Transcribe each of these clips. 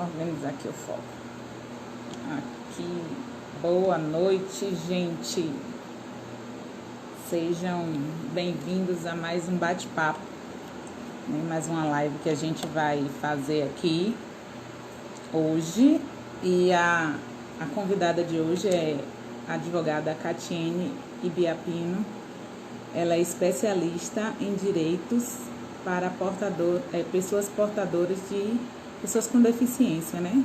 Organizar aqui o foco. Aqui, boa noite, gente. Sejam bem-vindos a mais um bate-papo, né? Mais uma live que a gente vai fazer aqui hoje. E a convidada de hoje é a advogada Catiene Ibiapino. Ela é especialista em direitos para pessoas portadoras de pessoas com deficiência, né?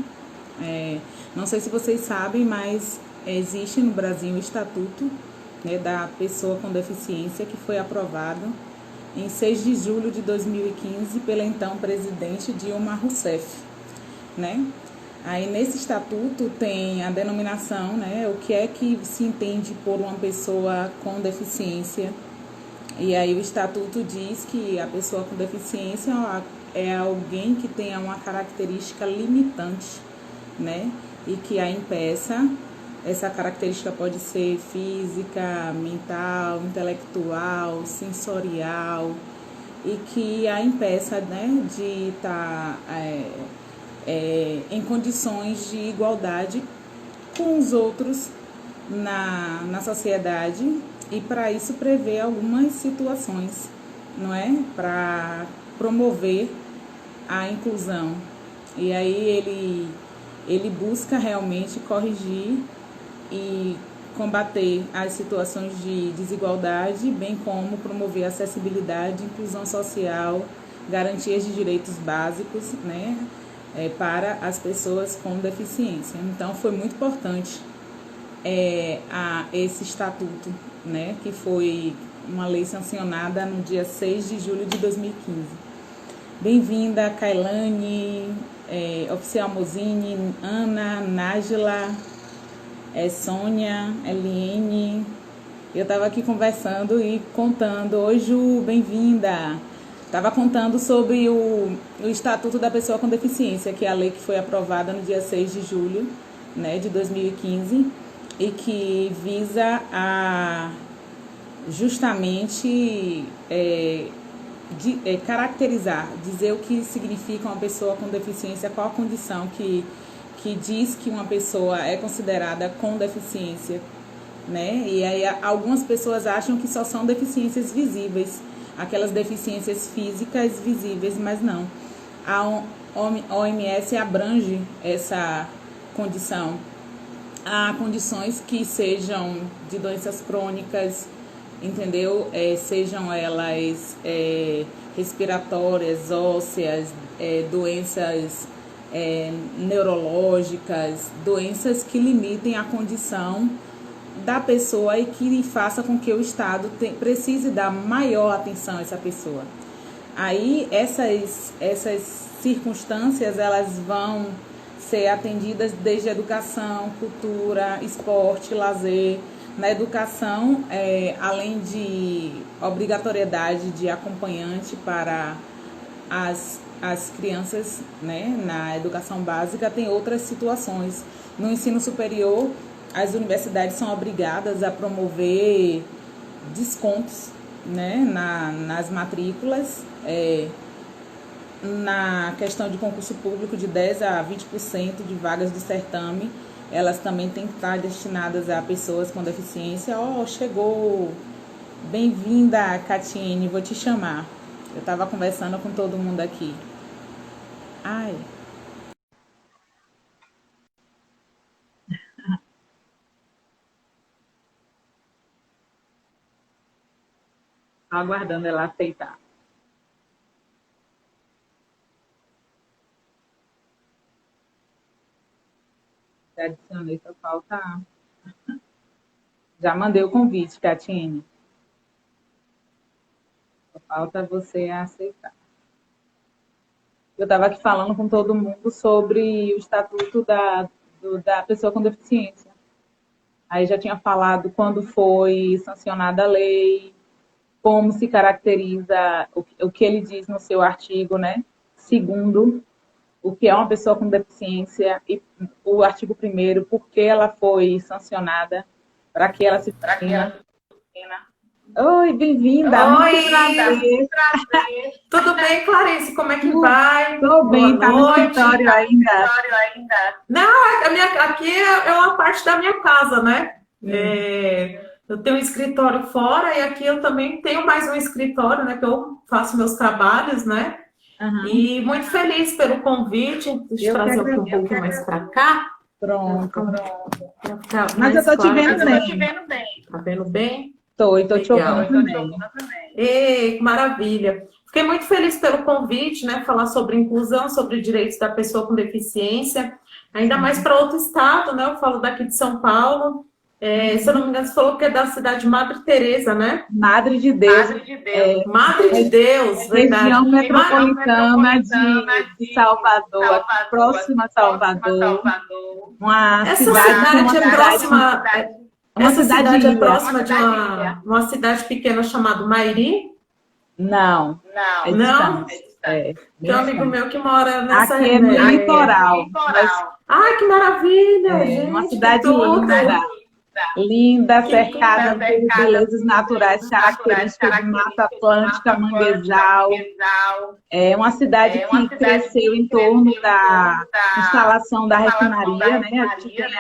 Não sei se vocês sabem, mas existe no Brasil o Estatuto, né, da Pessoa com Deficiência, que foi aprovado em 6 de julho de 2015 pela então presidente Dilma Rousseff, né? Aí nesse estatuto tem a denominação, né, o que é que se entende por uma pessoa com deficiência. E aí o estatuto diz que a pessoa com deficiência é alguém que tenha uma característica limitante, né? E que a impeça, essa característica pode ser física, mental, intelectual, sensorial, e que a impeça, né, de estar em condições de igualdade com os outros na sociedade, e para isso prevê algumas situações, não é? Para promover a inclusão. E aí ele busca realmente corrigir e combater as situações de desigualdade, bem como promover acessibilidade, inclusão social, garantias de direitos básicos, né, para as pessoas com deficiência. Então foi muito importante esse estatuto, né, que foi uma lei sancionada no dia 6 de julho de 2015. Bem-vinda, Kailane, Oficial Mozini, Ana, Nájila, Sônia, Eliene. Eu estava aqui conversando e contando. Oi, Ju, bem-vinda. Estava contando sobre o Estatuto da Pessoa com Deficiência, que é a lei que foi aprovada no dia 6 de julho, né, de 2015, e que visa a justamente caracterizar, dizer o que significa uma pessoa com deficiência, qual a condição que diz que uma pessoa é considerada com deficiência, né? E aí algumas pessoas acham que só são deficiências visíveis, aquelas deficiências físicas visíveis, mas não. A OMS abrange essa condição. Há condições que sejam de doenças crônicas, entendeu? Sejam elas respiratórias, ósseas, doenças neurológicas, doenças que limitem a condição da pessoa e que faça com que o Estado precise dar maior atenção a essa pessoa. Aí essas circunstâncias, elas vão ser atendidas desde educação, cultura, esporte, lazer. Na educação, além de obrigatoriedade de acompanhante para as crianças, né, na educação básica, tem outras situações. No ensino superior, as universidades são obrigadas a promover descontos, né, nas matrículas, na questão de concurso público de 10 a 20% de vagas do certame, elas também têm que estar destinadas a pessoas com deficiência. Chegou! Bem-vinda, Catiene, vou te chamar. Eu estava conversando com todo mundo aqui. Ai, estou aguardando ela aceitar. Já adicionei, só falta. Já mandei o convite, Catiene. Só falta você aceitar. Eu estava aqui falando com todo mundo sobre o estatuto da pessoa com deficiência. Aí já tinha falado quando foi sancionada a lei, como se caracteriza, o que ele diz no seu artigo, né? Segundo, o que é uma pessoa com deficiência, e o artigo primeiro, por que ela foi sancionada, para que ela se pena. Oi, bem-vinda. Muito Oi, prazer. prazer. Tudo bem, Clarice? Como é que vai? Estou Boa bem, tá no noite. escritório Tá no ainda. escritório ainda? Não, aqui é uma parte da minha casa, né? Hum. Eu tenho um escritório fora e aqui eu também tenho mais um escritório, né? Que eu faço meus trabalhos, né? Aham. E muito feliz pelo convite. Deixa eu Eu que trazer aqui um agradeço. pouco mais para cá, Pronto. para ficar Mas eu mais tô te claro. vendo Mas eu tô te bem. vendo bem. Tá vendo bem? Tô te Legal. ouvindo também. Ei, que maravilha. Fiquei muito feliz pelo convite, né? Falar sobre inclusão, sobre direitos da pessoa com deficiência, ainda mais Sim. para outro estado, né? Eu falo daqui de São Paulo. Se eu não me engano, você falou que é da cidade de Madre Teresa, né? Madre de Deus, é, Madre de Deus, verdade. região metropolitana de Salvador, aqui próxima a Salvador, uma Essa cidade que é cidade é próxima. uma Essa cidade cidade é ilha. próxima de uma cidade pequena chamada Mairi? Não, é Não? distante. É, Tem bem um amigo distante. meu que mora nessa. Aqui é no litoral, mas Ai, que maravilha, é uma gente, que cidade tudo! linda, linda, Que lindo! cercada por belezas naturais características de Mata Atlântica, manguezal. É uma cidade que cresceu em torno da instalação da refinaria, né? A gente tem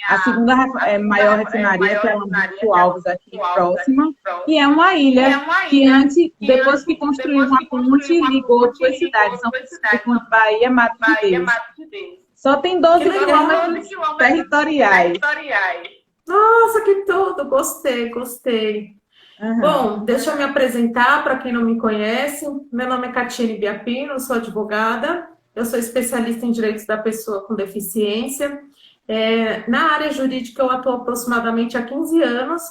a segunda maior refinaria, que é a Lambrito Alves, aqui próxima, e é uma ilha que antes, depois que construiu uma ponte, ligou duas cidades, São Francisco de Bahia, Mato de Deus. Só tem Que 12 legal! quilômetros territoriais. Nossa, que tudo! Gostei, gostei. Aham. Bom, deixa eu me apresentar para quem não me conhece. Meu nome é Catiane Biapino, sou advogada. Eu sou especialista em direitos da pessoa com deficiência. Na área jurídica, eu atuo aproximadamente há 15 anos,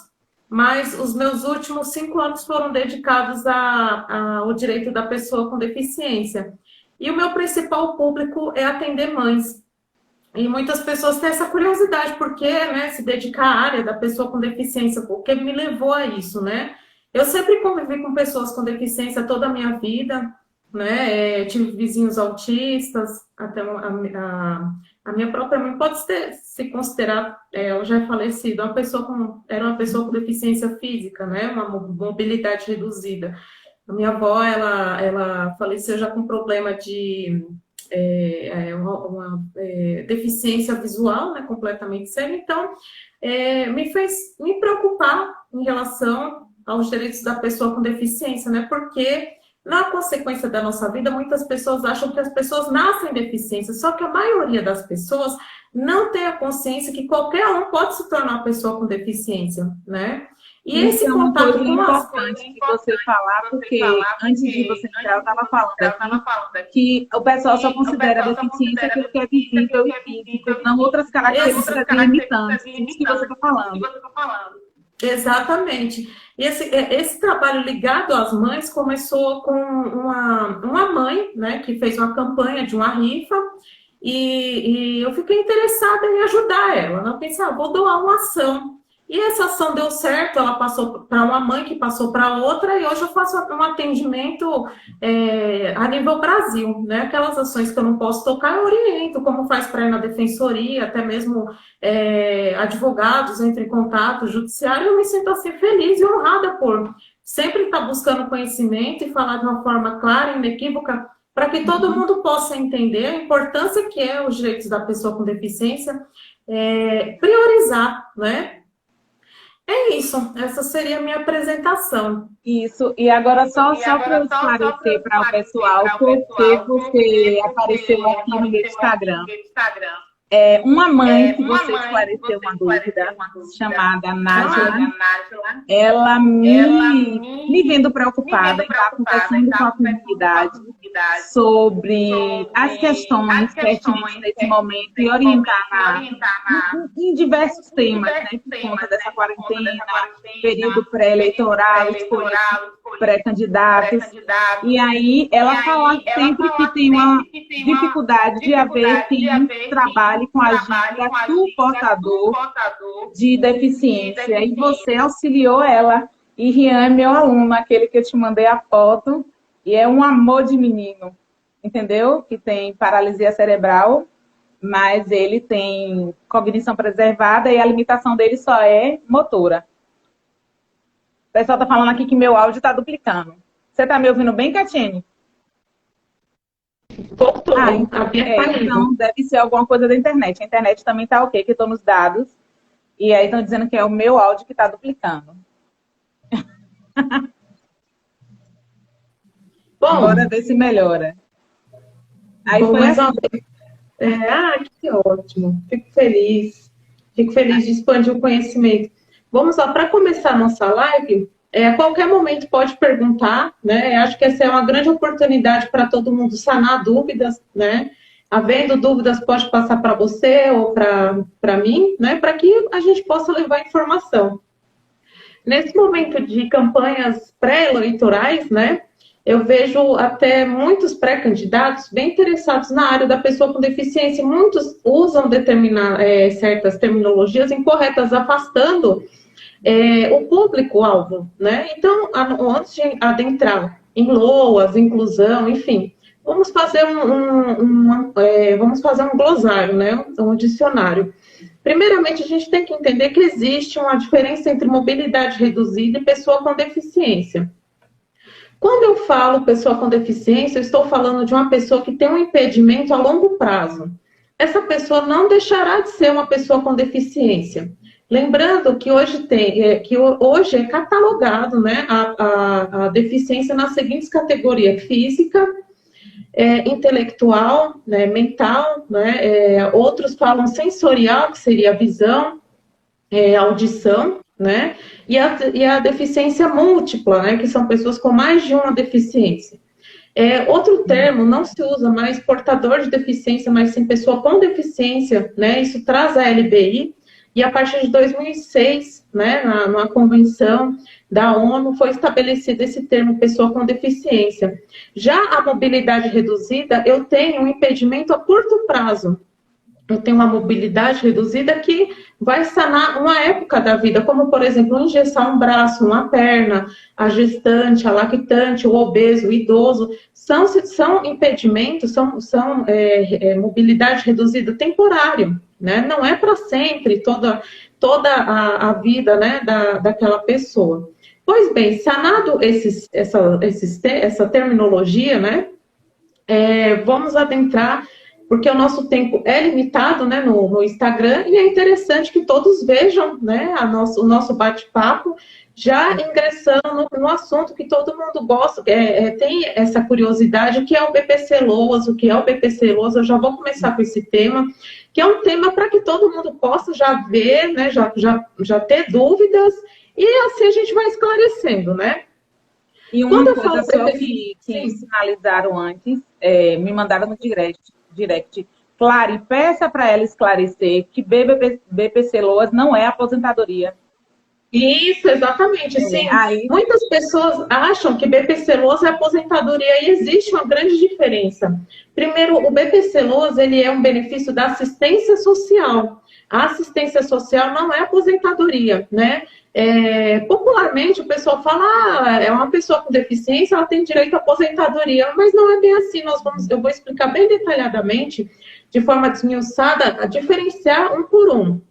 mas os meus últimos 5 anos foram dedicados ao direito da pessoa com deficiência. E o meu principal público é atender mães. E muitas pessoas têm essa curiosidade, por que, né, se dedicar à área da pessoa com deficiência, porque me levou a isso, né? Eu sempre convivi com pessoas com deficiência toda a minha vida, né? Tive vizinhos autistas, até a minha própria mãe pode se considerar, ela já é falecida, era uma pessoa com deficiência física, né? Uma mobilidade reduzida. A minha avó, ela faleceu já com problema de deficiência visual, né, completamente cega, então me fez me preocupar em relação aos direitos da pessoa com deficiência, né, porque na consequência da nossa vida, muitas pessoas acham que as pessoas nascem deficientes, só que a maioria das pessoas não tem a consciência que qualquer um pode se tornar uma pessoa com deficiência, né? E Isso esse é uma contato coisa com as... importante de você falar, porque antes de você entrar, eu estava falando aqui que o pessoal só considera deficiência aquilo que é visível e físico, não outras características limitantes. Isso que você está falando. Exatamente. E esse trabalho ligado às mães começou com uma mãe, né, que fez uma campanha de uma rifa e eu fiquei interessada em ajudar ela. Eu pensei, vou doar uma ação. E essa ação deu certo, ela passou para uma mãe que passou para outra, e hoje eu faço um atendimento a nível Brasil, né? Aquelas ações que eu não posso tocar, eu oriento, como faz para ir na defensoria, até mesmo advogados entram em contato, judiciário, eu me sinto assim feliz e honrada por sempre estar buscando conhecimento e falar de uma forma clara e inequívoca para que todo mundo possa entender a importância que é os direitos da pessoa com deficiência, priorizar, né? É isso, essa seria a minha apresentação. Isso, e agora só para eu esclarecer para o pessoal por que você apareceu aqui no meu Instagram. Uma mãe que você esclareceu uma dúvida, chamada Nájila, ela me vendo preocupada em estar acontecendo com a comunidade sobre as questões pertinentes nesse momento e orientar em diversos temas, né, por conta dessa quarentena, período pré-eleitoral, escolha de pré-candidatos. E aí ela fala sempre que tem uma dificuldade de haver quem trabalhe com a agenda do portador de deficiência. E você auxiliou ela. E Rian é meu aluno, aquele que eu te mandei a foto, e é um amor de menino, entendeu? Que tem paralisia cerebral, mas ele tem cognição preservada e a limitação dele só é motora. O pessoal tá falando aqui que meu áudio tá duplicando. Você tá me ouvindo bem, Catine? Voltou, Ah, havia caído. então deve ser alguma coisa da internet. A internet também tá ok, que eu tô nos dados. E aí estão dizendo que é o meu áudio que tá duplicando. Bom, Bora ver se melhora. Aí bom, foi mas, assim. que ótimo. Fico feliz. Fico feliz de expandir o conhecimento. Vamos lá, para começar a nossa live, a qualquer momento pode perguntar, né? Eu acho que essa é uma grande oportunidade para todo mundo sanar dúvidas, né? Havendo dúvidas, pode passar para você ou para mim, né? Para que a gente possa levar informação. Nesse momento de campanhas pré-eleitorais, né? Eu vejo até muitos pré-candidatos bem interessados na área da pessoa com deficiência. Muitos usam certas terminologias incorretas, afastando o público-alvo, né? Então, antes de adentrar em LOAS, inclusão, enfim, vamos fazer vamos fazer um glossário, né? Um dicionário. Primeiramente, a gente tem que entender que existe uma diferença entre mobilidade reduzida e pessoa com deficiência. Quando eu falo pessoa com deficiência, eu estou falando de uma pessoa que tem um impedimento a longo prazo. Essa pessoa não deixará de ser uma pessoa com deficiência. Lembrando que hoje é catalogado, né, a deficiência nas seguintes categorias: física, intelectual, né, mental, né, outros falam sensorial, que seria a visão, audição, né, e a deficiência múltipla, né, que são pessoas com mais de uma deficiência. Outro termo, não se usa mais portador de deficiência, mas sim pessoa com deficiência, né, isso traz a LBI, e a partir de 2006, né, na convenção da ONU, foi estabelecido esse termo pessoa com deficiência. Já a mobilidade reduzida, eu tenho um impedimento a curto prazo. Eu tenho uma mobilidade reduzida que vai sanar uma época da vida, como, por exemplo, engessar um braço, uma perna, a gestante, a lactante, o obeso, o idoso. São impedimentos, são mobilidade reduzida temporário, né? Não é para sempre toda a vida, né, daquela pessoa. Pois bem, sanado essa terminologia, né, vamos adentrar, porque o nosso tempo é limitado, né, no Instagram, e é interessante que todos vejam, né, o nosso bate-papo, já ingressando no assunto que todo mundo gosta, tem essa curiosidade, que é o BPC-LOAS, o que é o BPC-LOAS. Eu já vou começar com esse tema, que é um tema para que todo mundo possa já ver, né, já ter dúvidas, e assim a gente vai esclarecendo, né? E uma coisa só que sinalizaram antes, me mandaram no direct. Clare, peça para ela esclarecer que BPC-LOAS não é aposentadoria. Isso, exatamente. Sim. Muitas pessoas acham que BPC-LOAS é aposentadoria, e existe uma grande diferença. Primeiro, o BPC-LOAS, ele é um benefício da assistência social. A assistência social não é aposentadoria, né? Popularmente, o pessoal fala, é uma pessoa com deficiência, ela tem direito à aposentadoria, mas não é bem assim. Eu vou explicar bem detalhadamente, de forma desmiuçada, a diferenciar um por um.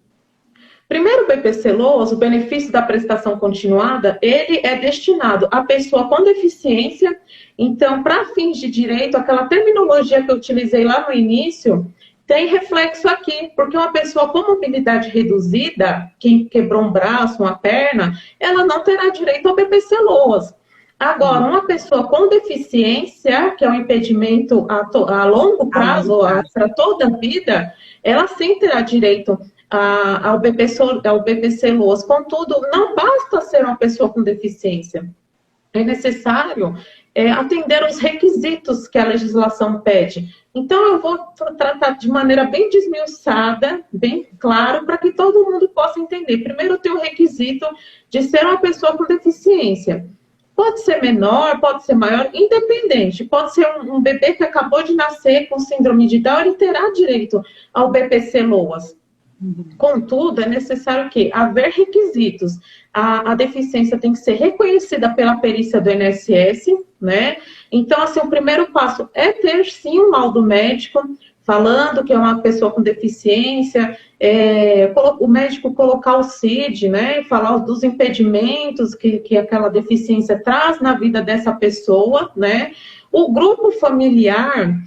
Primeiro, o BPC-LOAS, o benefício da prestação continuada, ele é destinado à pessoa com deficiência. Então, para fins de direito, aquela terminologia que eu utilizei lá no início, tem reflexo aqui, porque uma pessoa com mobilidade reduzida, que quebrou um braço, uma perna, ela não terá direito ao BPC-LOAS. Agora, uma pessoa com deficiência, que é um impedimento a longo prazo, para toda a vida, ela sim terá direito ao BPC-LOAS. Contudo, não basta ser uma pessoa com deficiência. É necessário atender os requisitos que a legislação pede. Então, eu vou tratar de maneira bem desmiuçada, bem claro, para que todo mundo possa entender. Primeiro, tem o requisito de ser uma pessoa com deficiência. Pode ser menor, pode ser maior, independente. Pode ser um bebê que acabou de nascer com síndrome de Down, ele terá direito ao BPC-LOAS. Contudo, é necessário que haver requisitos. A deficiência tem que ser reconhecida pela perícia do INSS, né? Então, assim, o primeiro passo é ter, sim, um laudo médico, falando que é uma pessoa com deficiência, o médico colocar o CID, né, falar dos impedimentos que aquela deficiência traz na vida dessa pessoa, né. O grupo familiar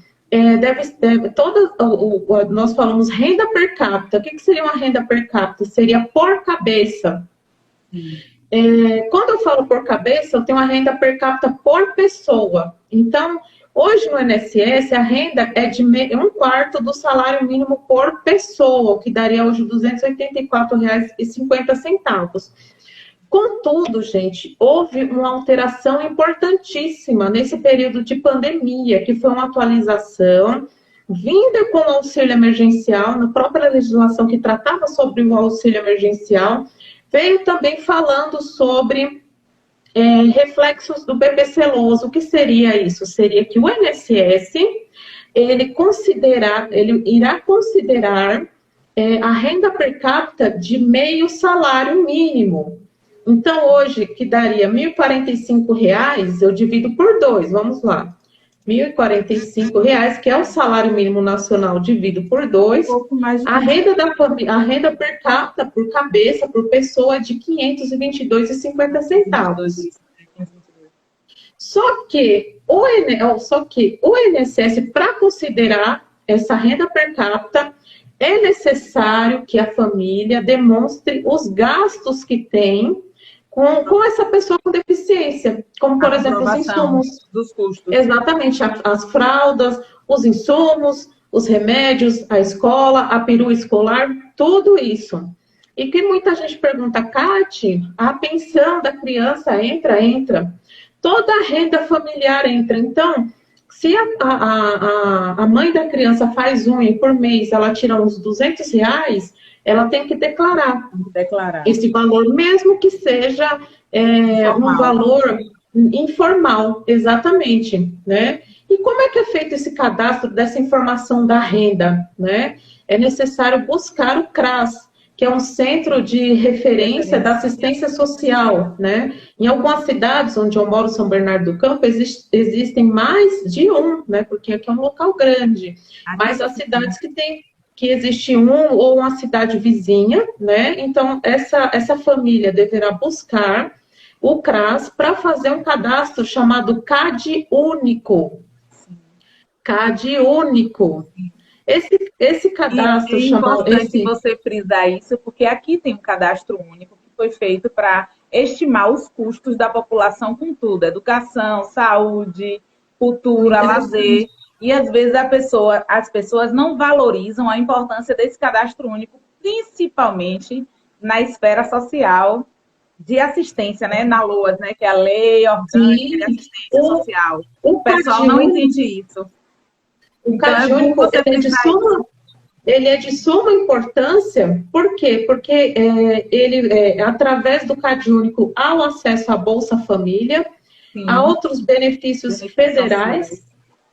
nós falamos renda per capita. O que seria uma renda per capita? Seria por cabeça. Quando eu falo por cabeça, eu tenho uma renda per capita por pessoa. Então, hoje no INSS, a renda é de um quarto do salário mínimo por pessoa, o que daria hoje R$ 284,50. Contudo, gente, houve uma alteração importantíssima nesse período de pandemia, que foi uma atualização vinda com o auxílio emergencial, na própria legislação que tratava sobre o auxílio emergencial, veio também falando sobre reflexos do BPC-Loas. O que seria isso? Seria que o INSS, ele irá considerar a renda per capita de meio salário mínimo. Então, hoje, que daria R$ 1.045, eu divido por 2, vamos lá. R$ 1.045, que é o salário mínimo nacional, divido por 2. A renda per capita, por cabeça, por pessoa, é de R$ 522,50. Só que o INSS, para considerar essa renda per capita, é necessário que a família demonstre os gastos que tem com essa pessoa com deficiência, como, por exemplo, os insumos. Dos custos. Exatamente, as fraldas, os insumos, os remédios, a escola, a perua escolar, tudo isso. E que muita gente pergunta, Cate, a pensão da criança entra. Toda a renda familiar entra. Então, se a mãe da criança faz unha e por mês ela tira uns R$ 200, ela tem que declarar esse valor, mesmo que seja um valor informal, exatamente, né? E como é que é feito esse cadastro dessa informação da renda, né? É necessário buscar o CRAS, que é um centro de referência da assistência social, né? Em algumas cidades, onde eu moro, São Bernardo do Campo, existem mais de um, né? Porque aqui é um local grande, mas as cidades que existe um ou uma cidade vizinha, né? Então, essa família deverá buscar o CRAS para fazer um cadastro chamado CAD único. CAD único. Esse cadastro chamado... É importante você frisar isso, porque aqui tem um cadastro único que foi feito para estimar os custos da população com tudo: educação, saúde, cultura, lazer. E às vezes as pessoas não valorizam a importância desse cadastro único, principalmente na esfera social de assistência, né? Na LOAS, né? Que é a Lei Orgânica de Assistência Social. O pessoal não entende isso. O CAD único, ele é de suma importância. Por quê? Porque através do CAD único há o acesso à Bolsa Família, a outros benefícios federais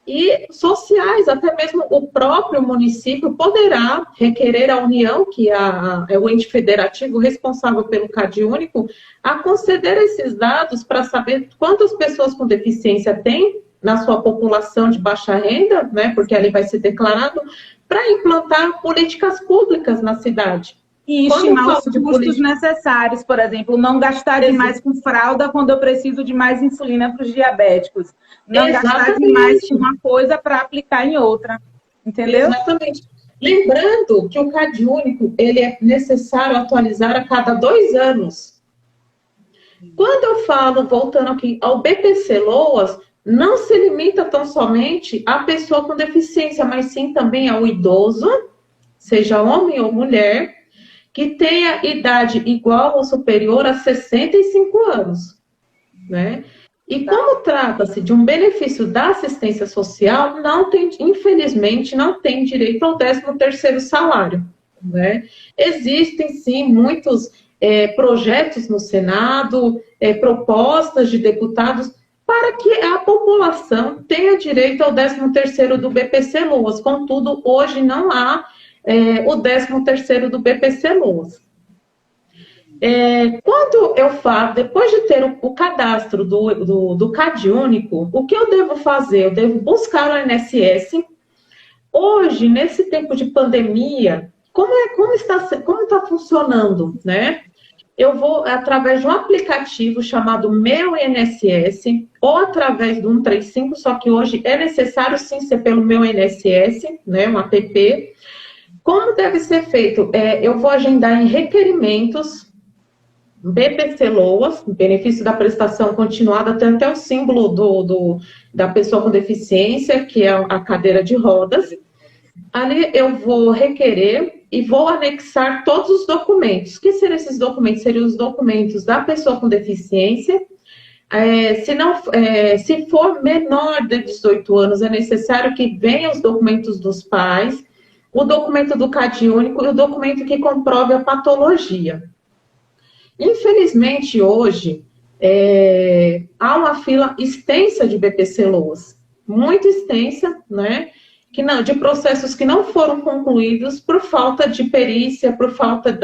e sociais. Até mesmo o próprio município poderá requerer à União, que é o ente federativo responsável pelo CAD único, a conceder esses dados para saber quantas pessoas com deficiência tem na sua população de baixa renda, né, porque ali vai ser declarado, para implantar políticas públicas na cidade. E estimar os custos necessários, por exemplo, não gastar demais com fralda quando eu preciso de mais insulina para os diabéticos. Não gastar demais com uma coisa para aplicar em outra. Entendeu? Exatamente. Lembrando que o CAD único, ele é necessário atualizar a cada 2 anos. Quando eu falo, voltando aqui ao BPC-Loas, não se limita tão somente à pessoa com deficiência, mas sim também ao idoso, seja homem ou mulher, que tenha idade igual ou superior a 65 anos, né? E como trata-se de um benefício da assistência social, infelizmente, não tem direito ao 13º salário, né? Existem, sim, muitos projetos no Senado, propostas de deputados, para que a população tenha direito ao 13º do BPC-Loas. Contudo, hoje não há o 13º do BPC-Loas. Quando eu falo, depois de ter o cadastro do CAD único, o que eu devo fazer? Eu devo buscar o INSS, Hoje, nesse tempo de pandemia, como está funcionando, né? Eu vou através de um aplicativo chamado Meu INSS ou através do 135, só que hoje é necessário sim ser pelo Meu INSS, né, um app. Como deve ser feito? Eu vou agendar em requerimentos BPC-LOAS, benefício da prestação continuada, tem até o símbolo da pessoa com deficiência, que é a cadeira de rodas. Ali eu vou requerer e vou anexar todos os documentos. O que seriam esses documentos? Seriam os documentos da pessoa com deficiência. Se for menor de 18 anos, é necessário que venham os documentos dos pais, o documento do CadÚnico e o documento que comprove a patologia. Infelizmente, hoje, há uma fila extensa de BPC-LOAS, muito extensa, né? De processos que não foram concluídos por falta de perícia, por falta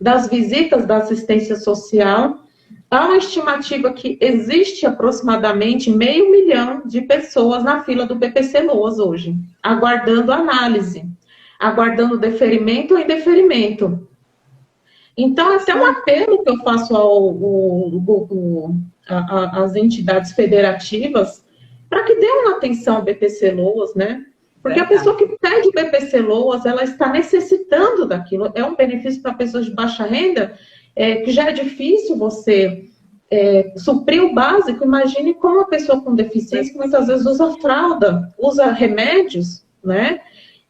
das visitas da assistência social. Há uma estimativa que existe aproximadamente 500 mil de pessoas na fila do BPC-LOAS hoje, aguardando análise, aguardando deferimento ou indeferimento. Então, até um apelo que eu faço às entidades federativas para que dê uma atenção ao BPC-LOAS, né? Porque a pessoa que pede o BPC-LOAS, ela está necessitando daquilo. É um benefício para pessoas de baixa renda, que já é difícil você suprir o básico. Imagine como uma pessoa com deficiência, que muitas vezes usa fralda, usa remédios, né?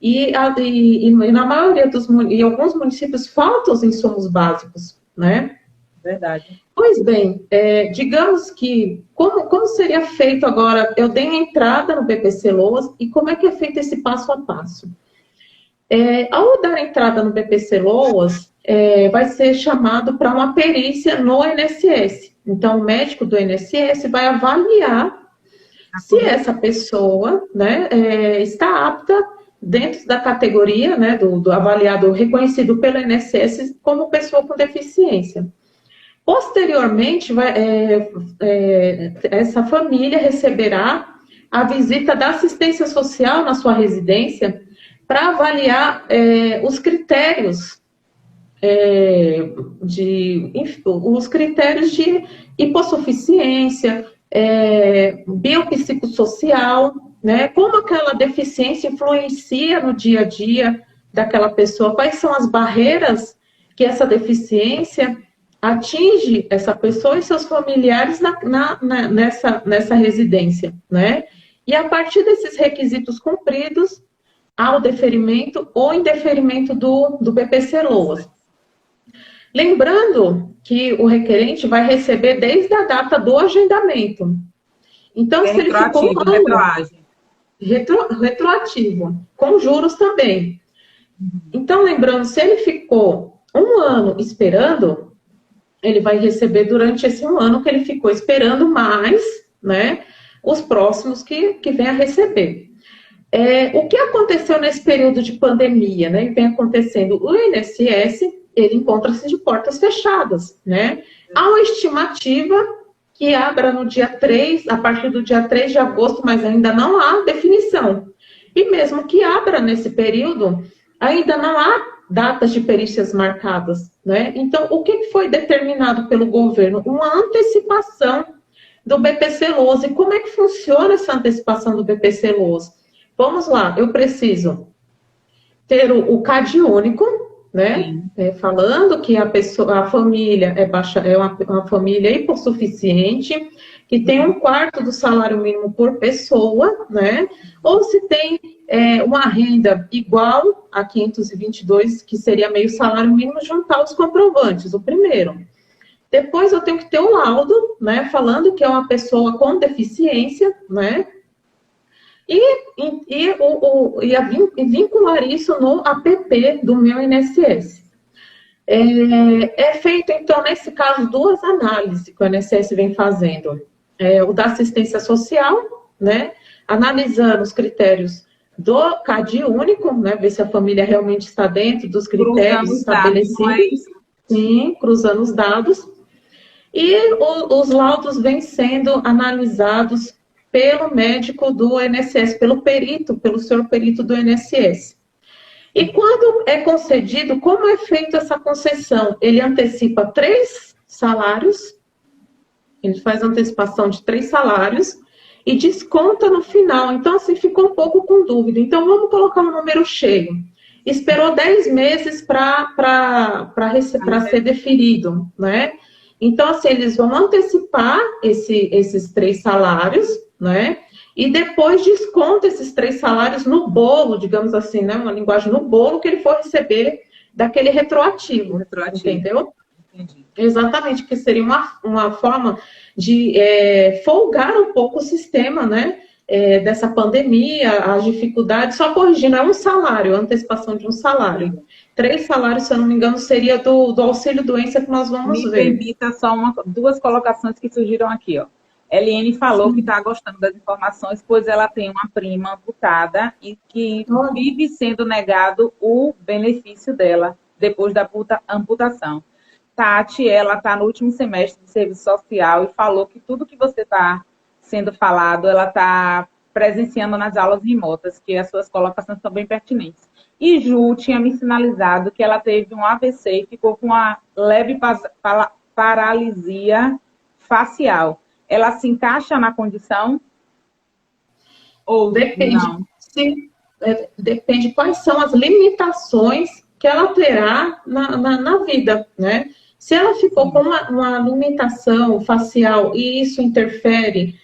E na maioria em alguns municípios faltam os insumos básicos, né? Verdade. Pois bem, digamos que, como seria feito agora, eu dei a entrada no BPC-LOAS e como é que é feito esse passo a passo? Ao dar a entrada no BPC-LOAS, vai ser chamado para uma perícia no INSS. Então, o médico do INSS vai avaliar se essa pessoa, né, está apta dentro da categoria, né, do avaliado reconhecido pelo INSS como pessoa com deficiência. Posteriormente, essa família receberá a visita da assistência social na sua residência para avaliar os critérios de hipossuficiência, biopsicossocial, né? Como aquela deficiência influencia no dia a dia daquela pessoa, quais são as barreiras que essa deficiência atinge essa pessoa e seus familiares nessa residência, né? E a partir desses requisitos cumpridos, há o deferimento ou indeferimento do BPC-LOAS. Lembrando que o requerente vai receber desde a data do agendamento. Então, se ele ficou um ano, retroativo, com juros também. Então, lembrando, se ele ficou um ano esperando, ele vai receber durante esse um ano que ele ficou esperando mais, né, os próximos que vem a receber. O que aconteceu nesse período de pandemia, né, e vem acontecendo, o INSS, ele encontra-se de portas fechadas, né, há uma estimativa que abra no dia 3, a partir do dia 3 de agosto, mas ainda não há definição. E mesmo que abra nesse período, ainda não há datas de perícias marcadas, né? Então, o que foi determinado pelo governo? Uma antecipação do BPC-LOAS. E como é que funciona essa antecipação do BPC-LOAS? Vamos lá, eu preciso ter o CadÚnico, né? Falando que a família é uma família hipossuficiente, que tem 1/4 do salário mínimo por pessoa, né? Ou se tem uma renda igual a 522, que seria meio salário mínimo, juntar os comprovantes, o primeiro. Depois eu tenho que ter o laudo, né? Falando que é uma pessoa com deficiência, né? E vincular isso no app do meu INSS. É feito, então, nesse caso, 2 análises que o INSS vem fazendo. O da assistência social, né? Analisando os critérios do CadÚnico, né? Ver se a família realmente está dentro dos critérios estabelecidos. Sim, cruzando os dados. E os laudos vêm sendo analisados pelo médico do INSS, pelo perito, pelo senhor perito do INSS. E quando é concedido, como é feita essa concessão? Ele antecipa 3 salários, ele faz antecipação de 3 salários e desconta no final. Então, assim, ficou um pouco com dúvida. Então, vamos colocar um número cheio. Esperou 10 meses para ser deferido, né? Então, assim, eles vão antecipar esses 3 salários, né? E depois desconta esses 3 salários no bolo, digamos assim, né? Uma linguagem no bolo que ele for receber daquele retroativo. Entendeu? Entendi. Exatamente, que seria uma forma de folgar um pouco o sistema, né? Dessa pandemia, as dificuldades, só corrigindo, é um salário, a antecipação de um salário. 3 salários, se eu não me engano, seria do auxílio-doença que nós vamos ver. Me permita só 2 colocações que surgiram aqui, ó. Eliane falou que está gostando das informações, pois ela tem uma prima amputada e que vive sendo negado o benefício dela depois da amputação. Tati, ela está no último semestre de serviço social e falou que tudo que você está sendo falado, ela está presenciando nas aulas remotas, que as suas colocações são bem pertinentes. E Ju tinha me sinalizado que ela teve um AVC e ficou com uma leve paralisia facial. Ela se encaixa na condição? Ou depende, não? Sim, depende quais são as limitações que ela terá na vida, né? Se ela ficou com uma limitação facial e isso interfere,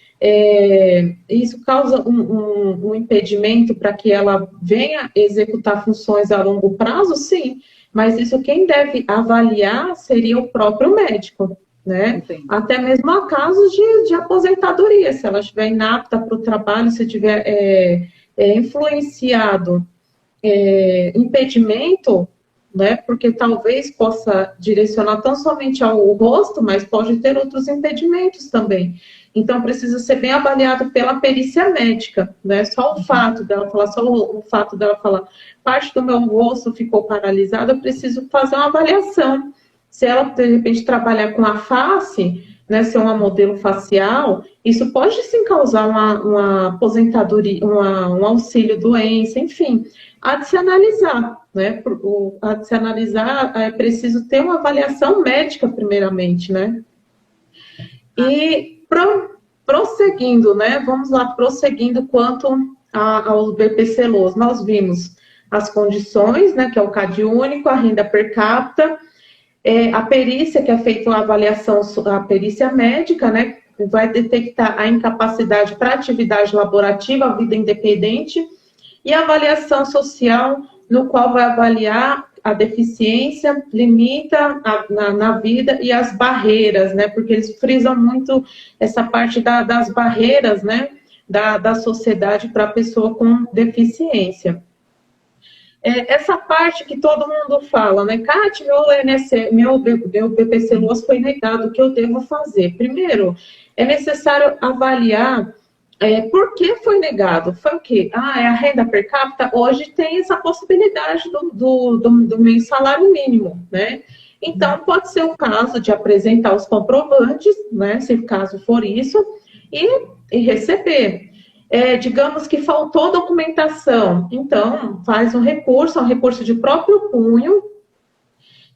isso causa um impedimento para que ela venha executar funções a longo prazo, sim, mas isso quem deve avaliar seria o próprio médico, né? Entendi. Até mesmo há casos de aposentadoria, se ela estiver inapta para o trabalho, se tiver influenciado impedimento, né? Porque talvez possa direcionar tão somente ao rosto, mas pode ter outros impedimentos também. Então, precisa ser bem avaliado pela perícia médica, né? Só o fato dela falar, parte do meu rosto ficou paralisada, eu preciso fazer uma avaliação. Se ela, de repente, trabalhar com a face, né, ser uma modelo facial, isso pode sim causar uma aposentadoria, um auxílio-doença, enfim. Há de se analisar, né? Há de se analisar, é preciso ter uma avaliação médica, primeiramente, né? E prosseguindo, né? Vamos lá, prosseguindo quanto aos BPC-LOAS. Nós vimos as condições, né? Que é o CAD único, a renda per capita, a perícia, que é feita uma avaliação, a perícia médica, né? Vai detectar a incapacidade para atividade laborativa, a vida independente, e a avaliação social, no qual vai avaliar a deficiência, limita na vida e as barreiras, né? Porque eles frisam muito essa parte das barreiras, né? Da sociedade para a pessoa com deficiência. Essa parte que todo mundo fala, né? Kátia, meu BPC-LOAS foi negado, o que eu devo fazer? Primeiro, é necessário avaliar por que foi negado. Foi o quê? É a renda per capita? Hoje tem essa possibilidade do meio salário mínimo, né? Então, pode ser o caso de apresentar os comprovantes, né? Se o caso for isso, e receber. Digamos que faltou documentação, então faz um recurso de próprio punho,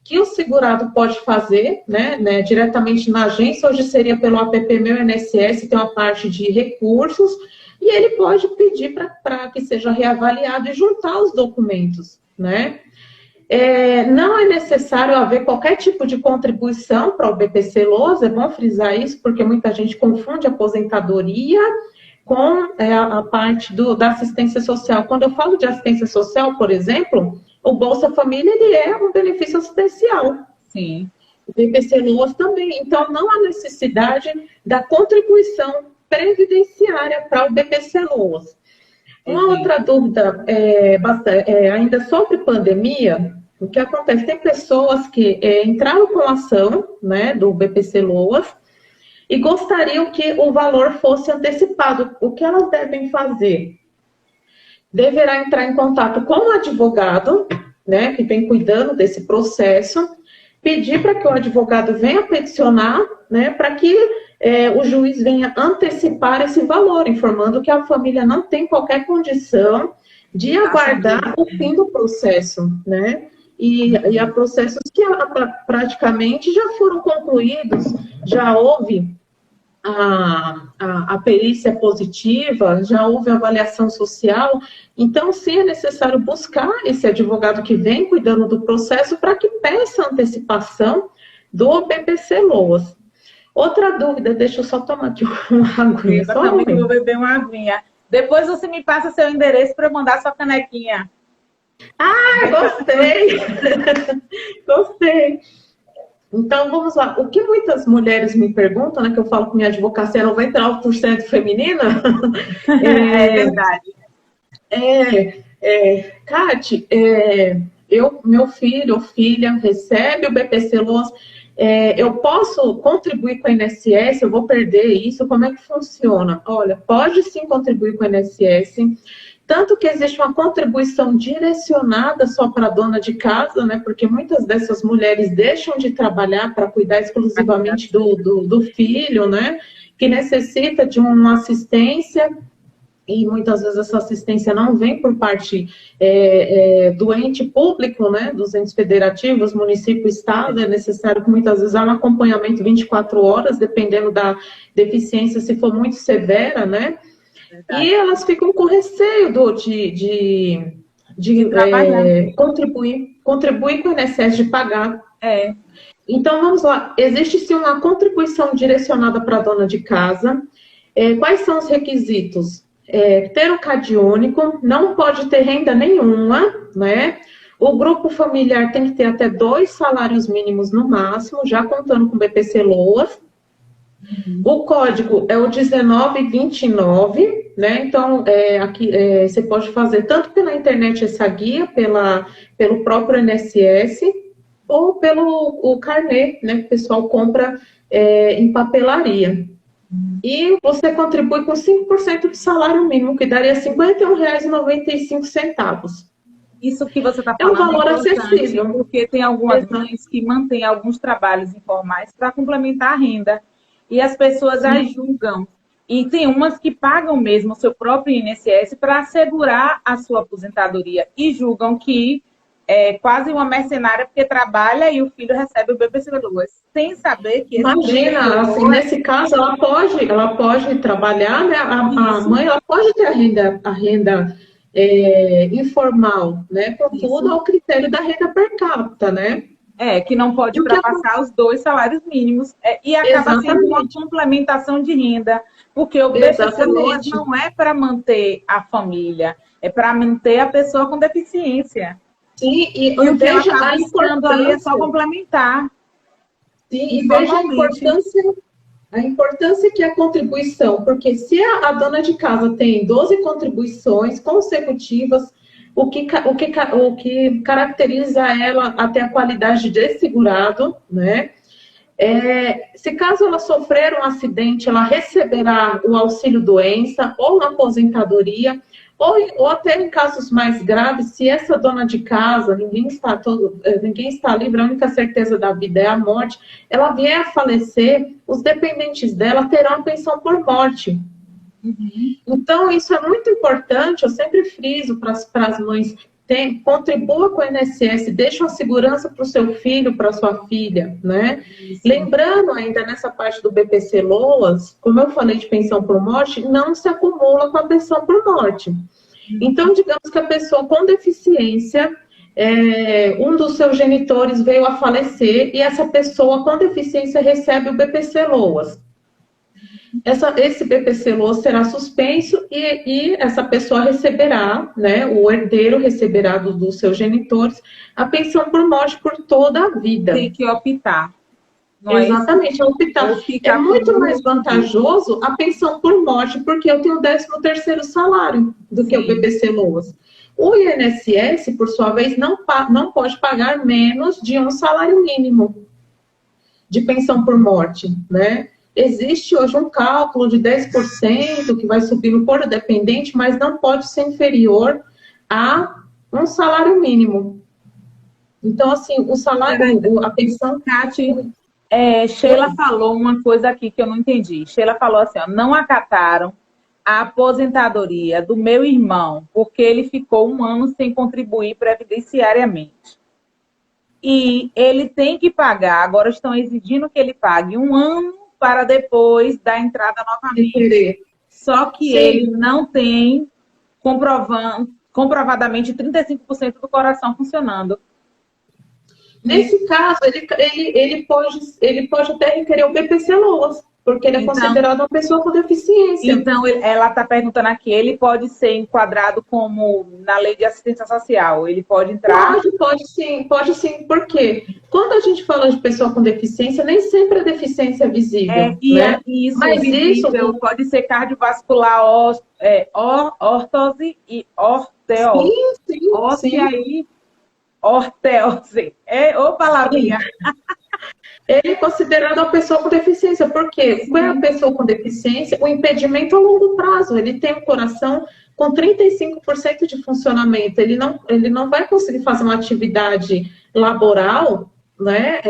que o segurado pode fazer, né, diretamente na agência, hoje seria pelo app Meu INSS, tem uma parte de recursos, e ele pode pedir para que seja reavaliado e juntar os documentos, né? Não é necessário haver qualquer tipo de contribuição para o BPC-LOAS, é bom frisar isso, porque muita gente confunde aposentadoria com a parte da assistência social. Quando eu falo de assistência social, por exemplo, o Bolsa Família, ele é um benefício assistencial. Sim. O BPC-LOAS também. Então, não há necessidade da contribuição previdenciária para o BPC-LOAS. Uma outra dúvida, ainda sobre pandemia, o que acontece? Tem pessoas que entraram com ação, né, do BPC-LOAS, e gostariam que o valor fosse antecipado. O que elas devem fazer? Deverá entrar em contato com o advogado, né, que vem cuidando desse processo, pedir para que o advogado venha peticionar, né, para que o juiz venha antecipar esse valor, informando que a família não tem qualquer condição de aguardar o fim do processo, né? E há processos que praticamente já foram concluídos, já houve a perícia positiva, já houve avaliação social, então sim é necessário buscar esse advogado que vem cuidando do processo para que peça antecipação do BPC Loas. Outra dúvida, deixa eu só tomar aqui uma aguinha. Eu também vou beber uma aguinha. Depois você me passa seu endereço para eu mandar sua canequinha. Ah, gostei! Gostei! Então, vamos lá. O que muitas mulheres me perguntam, né, que eu falo que minha advocacia é 99% feminina. É verdade. Kati, meu filho ou filha recebe o BPC Loas, eu posso contribuir com o INSS, eu vou perder isso, como é que funciona? Olha, pode sim contribuir com o INSS, tanto que existe uma contribuição direcionada só para a dona de casa, né? Porque muitas dessas mulheres deixam de trabalhar para cuidar exclusivamente do filho, né? Que necessita de uma assistência, e muitas vezes essa assistência não vem por parte do ente público, né? Dos entes federativos, município, estado, é necessário que muitas vezes há um acompanhamento 24 horas, dependendo da deficiência, se for muito severa, né? Verdade. E elas ficam com receio de contribuir com o INSS, de pagar. Então, vamos lá. Existe sim uma contribuição direcionada para a dona de casa. Quais são os requisitos? Ter o CAD único, não pode ter renda nenhuma, né? O grupo familiar tem que ter até 2 salários mínimos no máximo, já contando com o BPC Loas. O código é o 1929, né? Então, aqui você pode fazer tanto pela internet essa guia, pelo próprio INSS, ou pelo carnê, né? Que o pessoal compra em papelaria. E você contribui com 5% do salário mínimo, que daria R$ 51,95. Isso que você está falando é um valor acessível. Porque tem algumas mães que mantêm alguns trabalhos informais para complementar a renda. E as pessoas as julgam. E tem umas que pagam mesmo o seu próprio INSS para assegurar a sua aposentadoria. E julgam que é quase uma mercenária porque trabalha e o filho recebe o BPC Loas. Sem saber que... Imagina, assim, nesse caso, ela pode trabalhar, né? A mãe ela pode ter a renda informal, né? Contudo, ao critério da renda per capita, né? Que não pode ultrapassar os 2 salários mínimos. E acaba sendo uma complementação de renda. Porque o BPC Loas não é para manter a família, é para manter a pessoa com deficiência. Sim, e veja a importância ali é só complementar. Sim, e veja a importância que é a contribuição, porque se a dona de casa tem 12 contribuições consecutivas, o que caracteriza ela até a qualidade de segurado, né? Se caso ela sofrer um acidente, ela receberá o auxílio doença ou uma aposentadoria, ou até em casos mais graves, se essa dona de casa, ninguém está livre, a única certeza da vida é a morte, ela vier a falecer, os dependentes dela terão a pensão por morte. Então, isso é muito importante, eu sempre friso para as mães, contribua com o INSS, deixa uma segurança para o seu filho, para a sua filha, né? Isso. Lembrando ainda nessa parte do BPC Loas, como eu falei de pensão por morte, não se acumula com a pensão por morte. Então, digamos que a pessoa com deficiência, um dos seus genitores veio a falecer e essa pessoa com deficiência recebe o BPC Loas. Esse BPC Loas será suspenso e essa pessoa receberá, né, o herdeiro receberá dos seus genitores a pensão por morte por toda a vida. Tem que optar. Exatamente, optar. É muito mais vantajoso a pensão por morte, porque eu tenho o 13º salário do que o BPC Loas. O INSS, por sua vez, não pode pagar menos de um salário mínimo de pensão por morte, né? Existe hoje um cálculo de 10% que vai subindo por dependente, mas não pode ser inferior a um salário mínimo. Então, assim, o salário, a pensão... Kati, Sheila falou uma coisa aqui que eu não entendi. Sheila falou assim, ó, não acataram a aposentadoria do meu irmão, porque ele ficou 1 ano sem contribuir previdenciariamente. E ele tem que pagar, agora estão exigindo que ele pague 1 ano para depois dar entrada novamente. Só que Sim. ele não tem comprovadamente 35% do coração funcionando. Nesse caso, ele pode até requerer o BPC-Loas, porque ele é considerado uma pessoa com deficiência. Então, ela está perguntando aqui, ele pode ser enquadrado como na lei de assistência social? Ele pode entrar? Pode sim. Por quê? Quando a gente fala de pessoa com deficiência, nem sempre a deficiência é visível. Né? Mas visível pode ser cardiovascular, órtose e orteose. Sim. Aí, orteose. Ô palavrinha. Ele é considerado uma pessoa com deficiência. Por quê? Quando é a pessoa com deficiência, o impedimento a longo prazo. Ele tem um coração com 35% de funcionamento. Ele não vai conseguir fazer uma atividade laboral, né?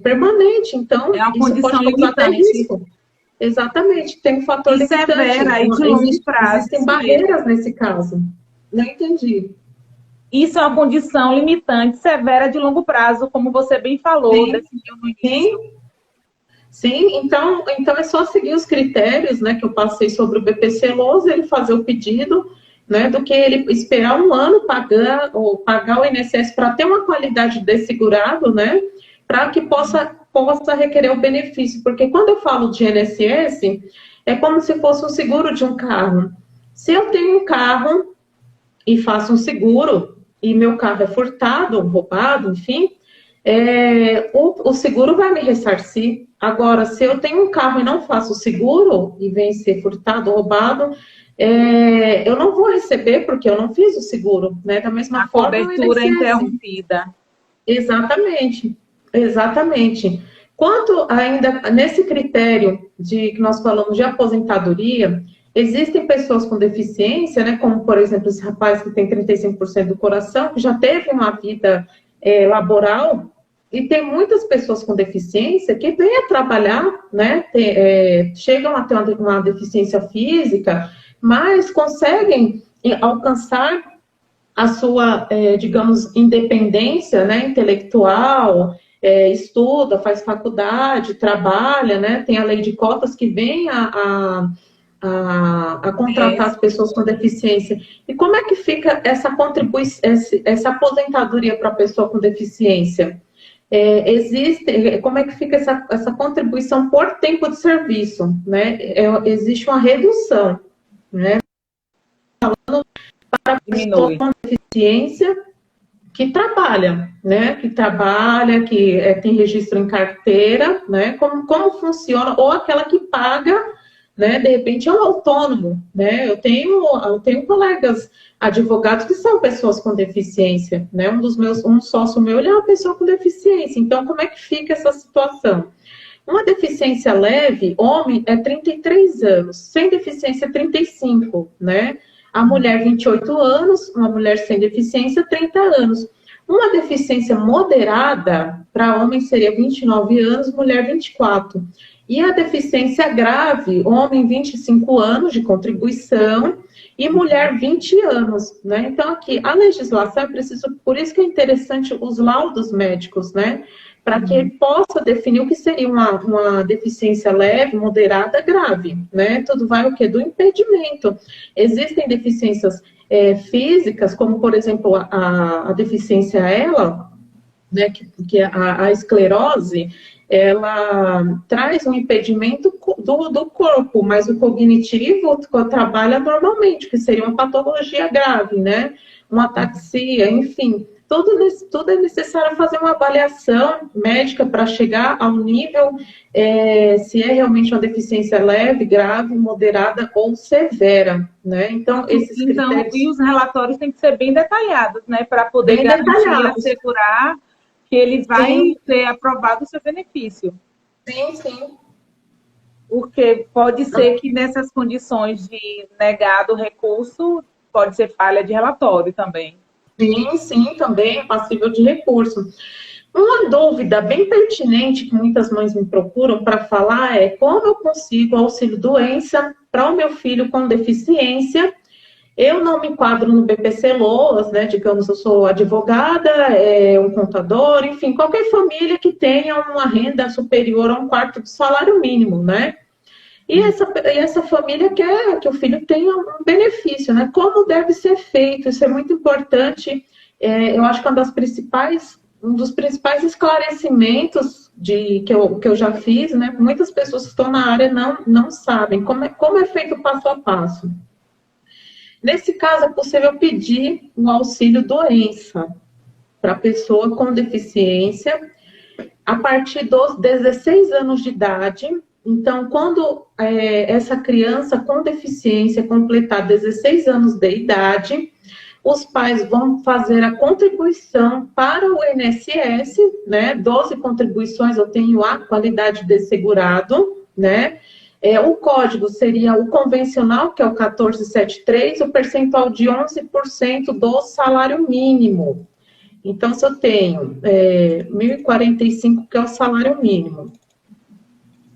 Permanente. Então, é uma isso condição pode causar até risco. Exatamente. Tem um fator limitante. Severa e de longo prazo. Existem barreiras nesse caso. Não entendi. Isso é uma condição limitante severa de longo prazo, como você bem falou. Sim, então é só seguir os critérios, né, que eu passei sobre o BPC-Loas, ele fazer o pedido, né, do que ele esperar 1 ano pagar o INSS para ter uma qualidade de segurado, né, para que possa requerer o benefício. Porque quando eu falo de INSS, é como se fosse um seguro de um carro. Se eu tenho um carro e faço um seguro, e meu carro é furtado, roubado, enfim, o seguro vai me ressarcir. Agora, se eu tenho um carro e não faço o seguro, e vem ser furtado, roubado, eu não vou receber, porque eu não fiz o seguro, né? Da mesma forma, a cobertura interrompida. Exatamente. Quanto ainda nesse critério que nós falamos de aposentadoria, existem pessoas com deficiência, né, como, por exemplo, esse rapaz que tem 35% do coração, que já teve uma vida laboral, e tem muitas pessoas com deficiência que vêm a trabalhar, né, chegam a ter uma deficiência física, mas conseguem alcançar a sua, digamos, independência, né, intelectual, estuda, faz faculdade, trabalha, né, tem a lei de cotas que vem a contratar as pessoas com deficiência. E como é que fica essa aposentadoria para a pessoa com deficiência? Como é que fica essa contribuição por tempo de serviço? Né? Existe uma redução, né? Falando para a pessoa com deficiência que trabalha, né? Que tem registro em carteira, né? Como funciona, ou aquela que paga, né, de repente é um autônomo, né? Eu tenho colegas advogados que são pessoas com deficiência, né? Um sócio meu, ele é uma pessoa com deficiência. Então, como é que fica essa situação? Uma deficiência leve, homem, é 33 anos, sem deficiência, 35, né? A mulher, 28 anos, uma mulher sem deficiência, 30 anos. Uma deficiência moderada, para homem, seria 29 anos, mulher, 24. E a deficiência grave, homem 25 anos de contribuição e mulher 20 anos, né? Então, aqui, a legislação é preciso, por isso que é interessante os laudos médicos, né? Para que ele possa definir o que seria uma deficiência leve, moderada, grave, né? Tudo vai o quê? Do impedimento. Existem deficiências físicas, como, por exemplo, a deficiência né, que a esclerose, ela traz um impedimento do corpo, mas o cognitivo trabalha normalmente, que seria uma patologia grave, né? Uma ataxia, enfim. Tudo é necessário fazer uma avaliação médica para chegar ao nível se é realmente uma deficiência leve, grave, moderada ou severa, né? Então, esses critérios... E os relatórios têm que ser bem detalhados, né? Para poder garantir, assegurar que ele vai ser aprovado o seu benefício. Sim. Porque pode ser que nessas condições de negado o recurso, pode ser falha de relatório também. Sim, também é passível de recurso. Uma dúvida bem pertinente que muitas mães me procuram para falar é como eu consigo auxílio-doença para o meu filho com deficiência. Eu não me enquadro no BPC Loas, né? Digamos, eu sou advogada, um contador, enfim, qualquer família que tenha uma renda superior a um quarto do salário mínimo, né? E essa família quer que o filho tenha um benefício, né? Como deve ser feito? Isso é muito importante. Eu acho que um dos principais esclarecimentos que eu já fiz, né? Muitas pessoas que estão na área não sabem como é feito o passo a passo. Nesse caso, é possível pedir um auxílio-doença para a pessoa com deficiência a partir dos 16 anos de idade. Então, quando essa criança com deficiência completar 16 anos de idade, os pais vão fazer a contribuição para o INSS, né? 12 contribuições eu tenho a qualidade de segurado, né? O código seria o convencional, que é o 1473, o percentual de 11% do salário mínimo. Então, se eu tenho 1.045, que é o salário mínimo,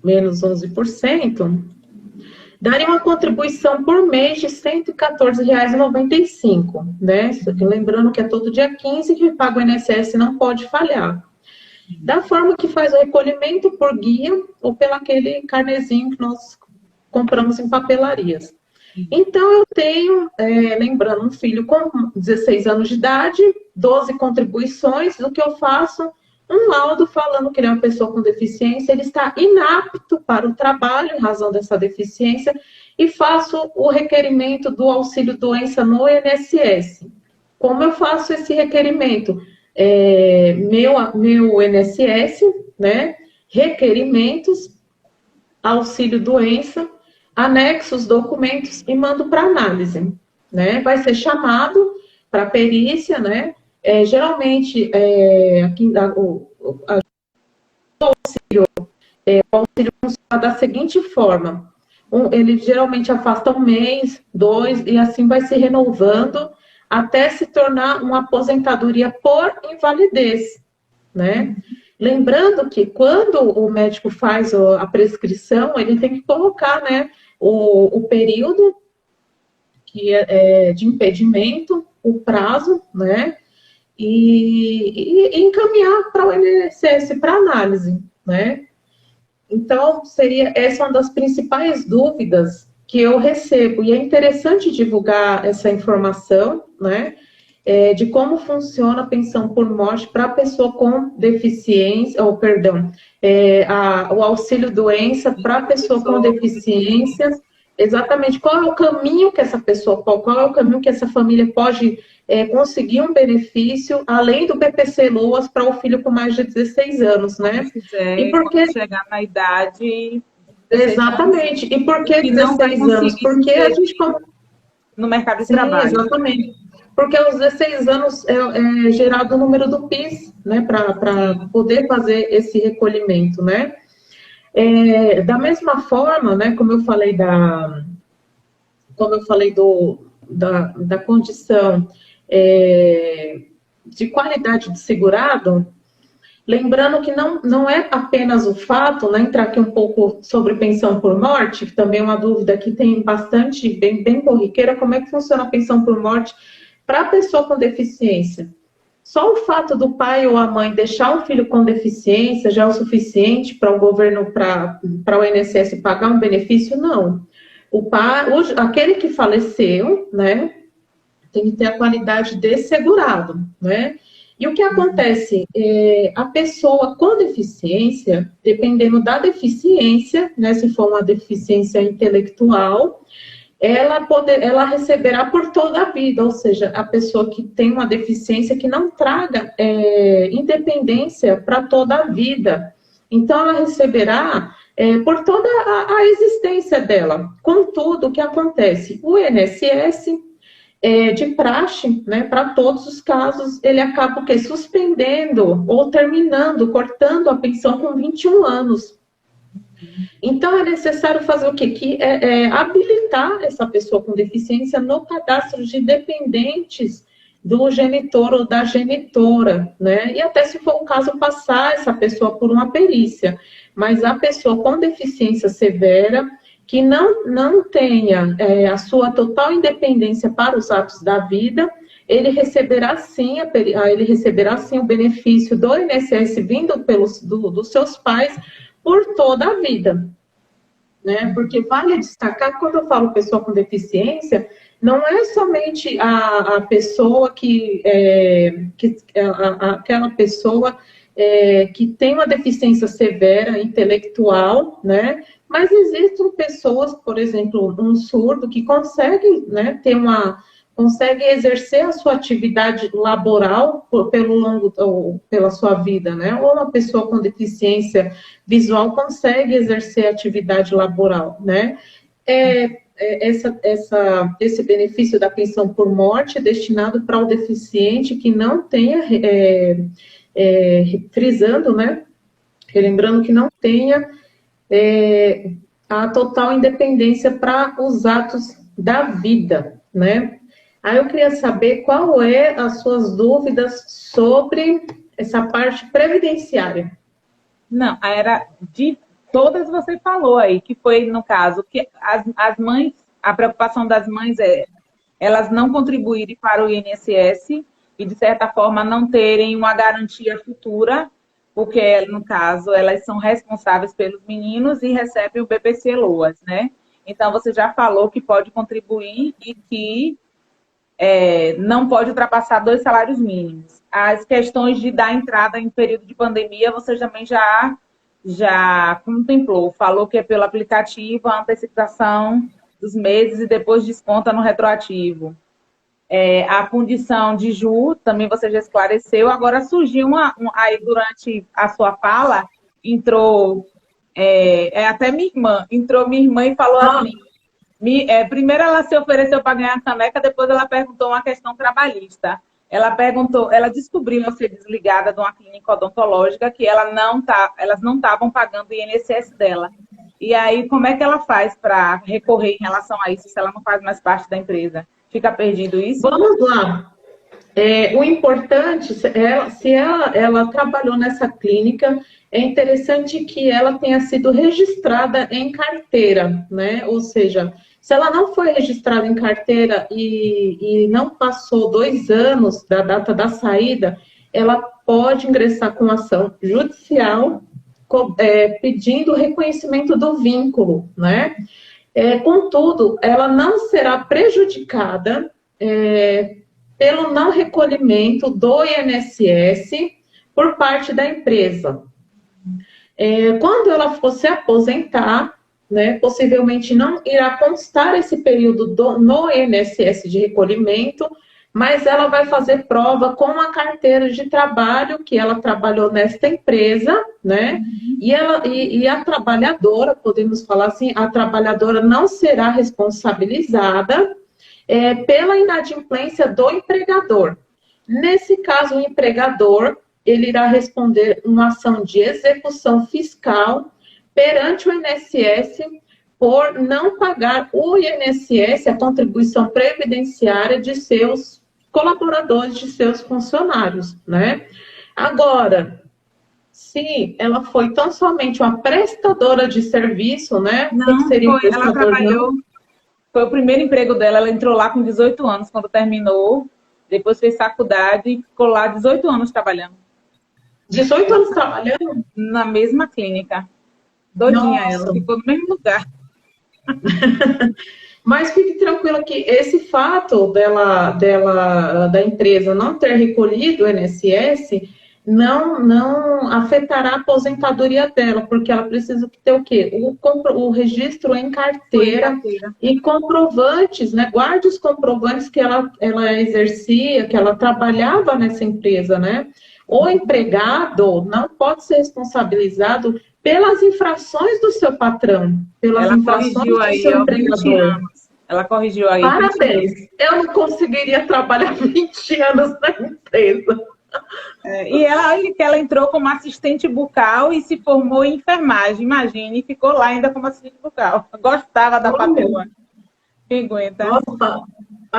menos 11%, daria uma contribuição por mês de R$ 114,95, né? Lembrando que é todo dia 15 que paga o INSS, não pode falhar. Da forma que faz o recolhimento por guia ou pelo aquele carnezinho que nós compramos em papelarias. Então, eu tenho, lembrando, um filho com 16 anos de idade, 12 contribuições, o que eu faço? Um laudo falando que ele é uma pessoa com deficiência, ele está inapto para o trabalho em razão dessa deficiência, e faço o requerimento do auxílio-doença no INSS. Como eu faço esse requerimento? Meu INSS, né? Requerimentos, auxílio-doença, anexo os documentos e mando para análise, né? Vai ser chamado para perícia, né? Geralmente, o auxílio funciona da seguinte forma: ele geralmente afasta um mês, 2, e assim vai se renovando até se tornar uma aposentadoria por invalidez, né? Lembrando que quando o médico faz a prescrição, ele tem que colocar, né, o período que de impedimento, o prazo, né, e encaminhar para o INSS para análise, né? Então, essa é uma das principais dúvidas que eu recebo, e é interessante divulgar essa informação, né, de como funciona a pensão por morte para a pessoa com deficiência, o auxílio-doença para a pessoa com deficiência, exatamente qual é o caminho que essa pessoa, qual é o caminho que essa família pode conseguir um benefício, além do BPC Loas, para o filho com mais de 16 anos, né? E porque chegar na idade... Exatamente. E por que 16 anos? Porque a gente... No mercado de trabalho. Exatamente. Porque aos 16 anos é gerado o número do PIS, né? Para poder fazer esse recolhimento, né? Da mesma forma, né? Como eu falei da condição de qualidade de segurado, lembrando que não é apenas o fato, né, entrar aqui um pouco sobre pensão por morte, que também é uma dúvida que tem bastante, bem corriqueira, como é que funciona a pensão por morte para a pessoa com deficiência. Só o fato do pai ou a mãe deixar um filho com deficiência já é o suficiente para o governo, para o INSS pagar um benefício? Não. Aquele que faleceu, né, tem que ter a qualidade de segurado, né? E o que acontece? A pessoa com deficiência, dependendo da deficiência, né, se for uma deficiência intelectual, ela receberá por toda a vida, ou seja, a pessoa que tem uma deficiência que não traga independência para toda a vida. Então, ela receberá por toda a existência dela. Contudo, o que acontece? O INSS, de praxe, né, para todos os casos, ele acaba suspendendo ou terminando, cortando a pensão com 21 anos. Então, é necessário fazer o quê? Habilitar essa pessoa com deficiência no cadastro de dependentes do genitor ou da genitora, né? E até se for o caso, passar essa pessoa por uma perícia. Mas a pessoa com deficiência severa, que não tenha a sua total independência para os atos da vida, ele receberá sim, o benefício do INSS vindo dos seus pais por toda a vida, né? Porque vale destacar, quando eu falo pessoa com deficiência, não é somente a pessoa aquela pessoa que tem uma deficiência severa intelectual, né? Mas existem pessoas, por exemplo, um surdo que consegue, né, consegue exercer a sua atividade laboral pela sua vida, né? Ou uma pessoa com deficiência visual consegue exercer a atividade laboral, né? Esse benefício da pensão por morte é destinado para o deficiente que não tenha, frisando, né? Lembrando que não tenha a total independência para os atos da vida, né? Aí eu queria saber qual é as suas dúvidas sobre essa parte previdenciária. Não, era de todas você falou aí, que foi no caso que as mães, a preocupação das mães é elas não contribuírem para o INSS e, de certa forma, não terem uma garantia futura, porque, no caso, elas são responsáveis pelos meninos e recebem o BPC-LOAS, né? Então, você já falou que pode contribuir e que não pode ultrapassar 2 salários mínimos. As questões de dar entrada em período de pandemia, você também já contemplou. Falou que é pelo aplicativo, a antecipação dos meses e depois desconta no retroativo. A condição de Ju, também você já esclareceu. Agora surgiu aí durante a sua fala, entrou até entrou minha irmã e falou assim, primeiro ela se ofereceu para ganhar a caneca, depois ela perguntou uma questão trabalhista. Ela descobriu ser desligada de uma clínica odontológica que elas não estavam pagando o INSS dela. E aí, como é que ela faz para recorrer em relação a isso, se ela não faz mais parte da empresa? Fica perdido isso? Vamos lá. O importante, se ela trabalhou nessa clínica, é interessante que ela tenha sido registrada em carteira, né? Ou seja, se ela não foi registrada em carteira e não passou 2 anos da data da saída, ela pode ingressar com ação judicial pedindo o reconhecimento do vínculo, né? Contudo, ela não será prejudicada pelo não recolhimento do INSS por parte da empresa. Quando ela for se aposentar, né, possivelmente não irá constar esse período no INSS de recolhimento, mas ela vai fazer prova com a carteira de trabalho que ela trabalhou nesta empresa, né? E a trabalhadora, podemos falar assim, a trabalhadora não será responsabilizada pela inadimplência do empregador. Nesse caso, o empregador, ele irá responder uma ação de execução fiscal perante o INSS por não pagar o INSS, a contribuição previdenciária de seus colaboradores, de seus funcionários, né? Agora, se ela foi tão somente uma prestadora de serviço, né? Não, que seria ela trabalhou... Foi o primeiro emprego dela, ela entrou lá com 18 anos, quando terminou, depois fez faculdade e ficou lá 18 anos trabalhando. 18 anos trabalhando? Na mesma clínica. Doidinha. Nossa. Ela, ficou no mesmo lugar. Mas fique tranquila que esse fato da empresa não ter recolhido o INSS não afetará a aposentadoria dela, porque ela precisa ter o quê? O registro em carteira e comprovantes, né? Guarde os comprovantes que ela exercia, que ela trabalhava nessa empresa, né? O empregado não pode ser responsabilizado pelas infrações do seu patrão, pelas infrações do seu empregador. Ela corrigiu aí. Parabéns! Eu não conseguiria trabalhar 20 anos na empresa. E ela entrou como assistente bucal e se formou em enfermagem, imagine, e ficou lá ainda como assistente bucal. Gostava da patroa. Quem aguenta? Nossa,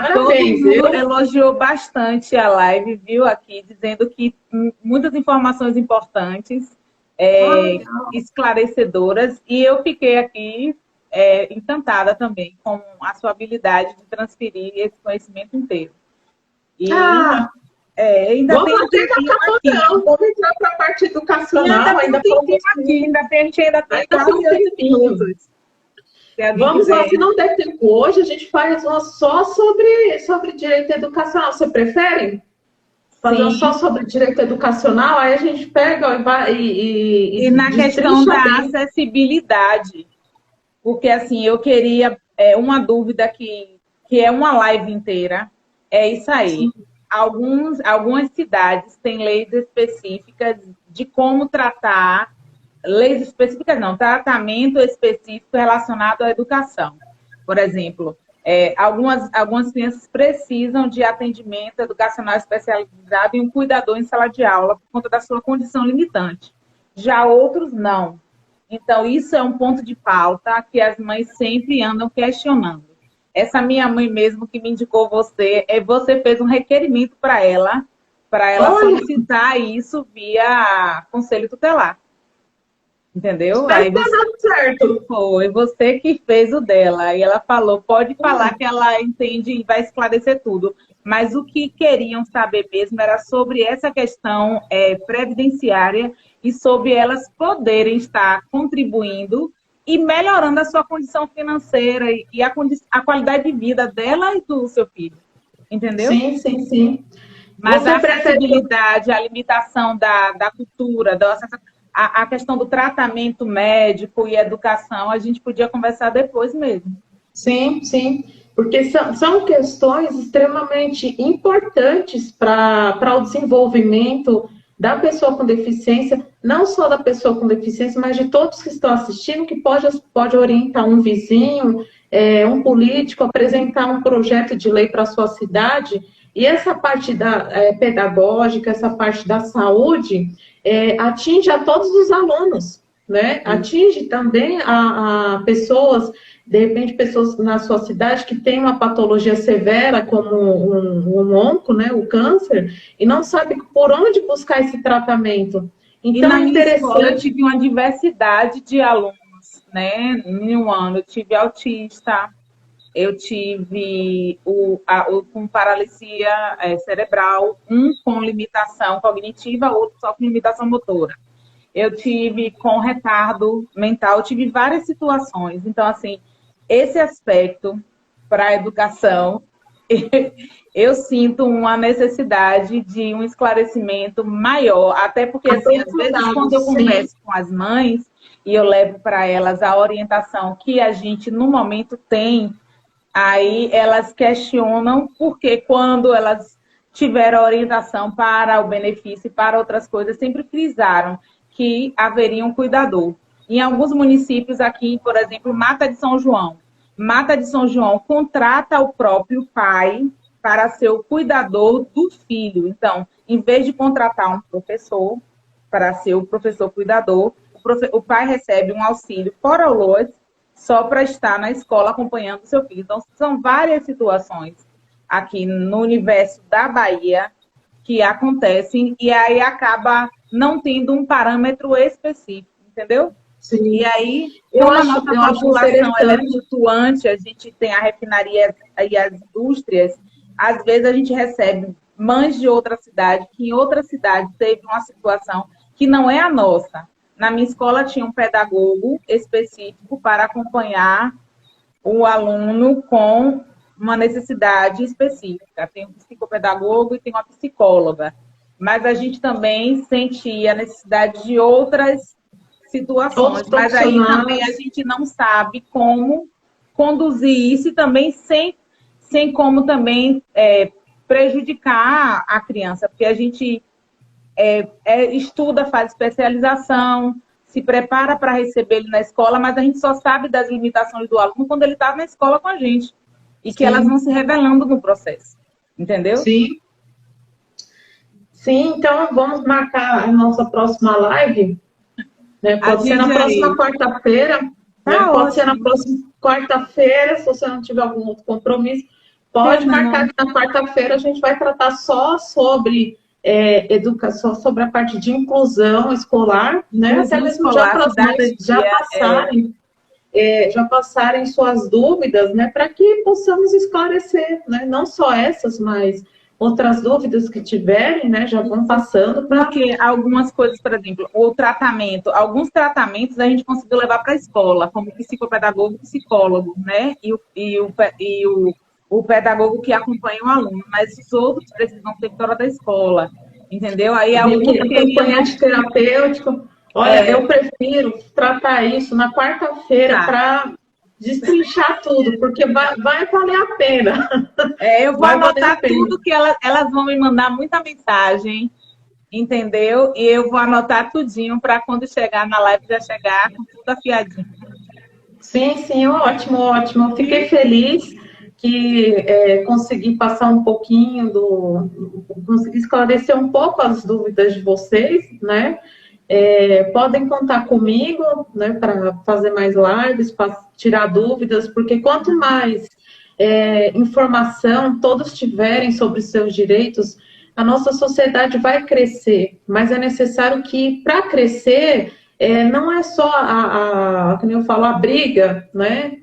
Todo Parabéns, mundo viu? elogiou bastante a live, viu, aqui, dizendo que muitas informações importantes, Ah, é, legal. esclarecedoras, e eu fiquei aqui encantada também com a sua habilidade de transferir esse conhecimento inteiro. E Ah, ainda vamos tem um lá, ainda tempinho acabou aqui. não. Vamos entrar para a parte E ainda educacional, tem um ainda tempinho falamos aqui, muito. a gente ainda tem Ainda tem quase um 8 minutos, tempinho. se alguém Vamos lá, quiser. se não der tempo hoje, a gente faz uma só sobre direito educacional. Você prefere? Fazer uma só Sim. sobre direito educacional, aí a gente pega E e na questão destrincha da bem. acessibilidade, porque assim, eu queria uma dúvida que é uma live inteira, é isso aí. Algumas cidades têm leis específicas de como tratar, leis específicas não, tratamento específico relacionado à educação. Por exemplo, algumas crianças precisam de atendimento educacional especializado e um cuidador em sala de aula por conta da sua condição limitante. Já outros não. Então, isso é um ponto de pauta que as mães sempre andam questionando. Essa minha mãe mesmo que me indicou você fez um requerimento para ela Olha, solicitar isso via conselho tutelar. Entendeu? espero Aí que tenha dado certo. foi você que fez o dela. E ela falou, pode falar que ela entende e vai esclarecer tudo. Mas o que queriam saber mesmo era sobre essa questão previdenciária e sobre elas poderem estar contribuindo e melhorando a sua condição financeira e a qualidade de vida dela e do seu filho. Entendeu? Sim, sim, sim. Mas a Você prefere que eu... acessibilidade, a limitação da cultura, a questão do tratamento médico e educação, a gente podia conversar depois mesmo. Sim, sim. Porque são questões extremamente importantes para o desenvolvimento da pessoa com deficiência, não só da pessoa com deficiência, mas de todos que estão assistindo, que pode orientar um vizinho, um político, apresentar um projeto de lei para a sua cidade. E essa parte pedagógica, essa parte da saúde, atinge a todos os alunos, né? Atinge também a pessoas, de repente, pessoas na sua cidade que têm uma patologia severa, como um onco, né, o câncer, e não sabe por onde buscar esse tratamento. E Então, na é minha escola eu interessante. tive uma diversidade de alunos, né? Em um ano eu tive autista, eu tive com paralisia cerebral, um com limitação cognitiva, outro só com limitação motora. Eu tive com retardo mental, eu tive várias situações. Então, assim, esse aspecto para a educação, eu sinto uma necessidade de um esclarecimento maior, até porque, assim, às vezes, Aprofundado, quando eu sim. converso com as mães e eu levo para elas a orientação que a gente, no momento, tem, aí elas questionam porque quando elas tiveram orientação para o benefício e para outras coisas, sempre frisaram que haveria um cuidador. Em alguns municípios aqui, por exemplo, Mata de São João contrata o próprio pai para ser o cuidador do filho. Então, em vez de contratar um professor para ser o professor cuidador, o pai recebe um auxílio fora o LOAS só para estar na escola acompanhando o seu filho. Então, são várias situações aqui no universo da Bahia que acontecem e aí acaba não tendo um parâmetro específico, entendeu? E Sim. aí, Eu como a acho, nossa eu acho população ela é interessante. flutuante, a gente tem a refinaria e as indústrias, às vezes a gente recebe mães de outra cidade, que em outra cidade teve uma situação que não é a nossa. Na minha escola tinha um pedagogo específico para acompanhar o aluno com uma necessidade específica. Tem um psicopedagogo e tem uma psicóloga. Mas a gente também sentia a necessidade de outras Outros situações, mas aí também a profissionais. gente não sabe como conduzir isso e também sem como também prejudicar a criança, porque a gente estuda, faz especialização, se prepara para receber ele na escola, mas a gente só sabe das limitações do aluno quando ele está na escola com a gente e que elas vão Sim, se revelando no processo, entendeu? sim. Sim, então vamos marcar a nossa próxima live, né? A Pode ser na gente próxima aí quarta-feira, né? tá Pode ser na ótimo. próxima quarta-feira, se você não tiver algum outro compromisso. Pode marcar que na quarta-feira a gente vai tratar só sobre educação, sobre a parte de inclusão escolar, né? Até mesmo já para as mães já passarem suas dúvidas, né? Para que possamos esclarecer, né? Não só essas, mas outras dúvidas que tiverem, né? Já vão passando. Porque algumas coisas, por exemplo, alguns tratamentos a gente conseguiu levar para a escola, como psicopedagogo e psicólogo, né? O pedagogo que acompanha o aluno, mas os outros precisam ser fora da escola, entendeu? Aí acompanhante terapêutico. Olha, eu prefiro tratar isso na quarta-feira para destrinchar tudo, porque vai valer a pena. Eu vou anotar tudo que elas vão me mandar muita mensagem, entendeu? E eu vou anotar tudinho para quando chegar na live já chegar com tudo afiadinho. Sim, ótimo, ótimo. Eu fiquei feliz que consegui passar um pouquinho consegui esclarecer um pouco as dúvidas de vocês, né? Podem contar comigo, né, para fazer mais lives, para tirar dúvidas, porque quanto mais informação todos tiverem sobre seus direitos, a nossa sociedade vai crescer, mas é necessário que, para crescer, não é só como eu falo, a briga, né?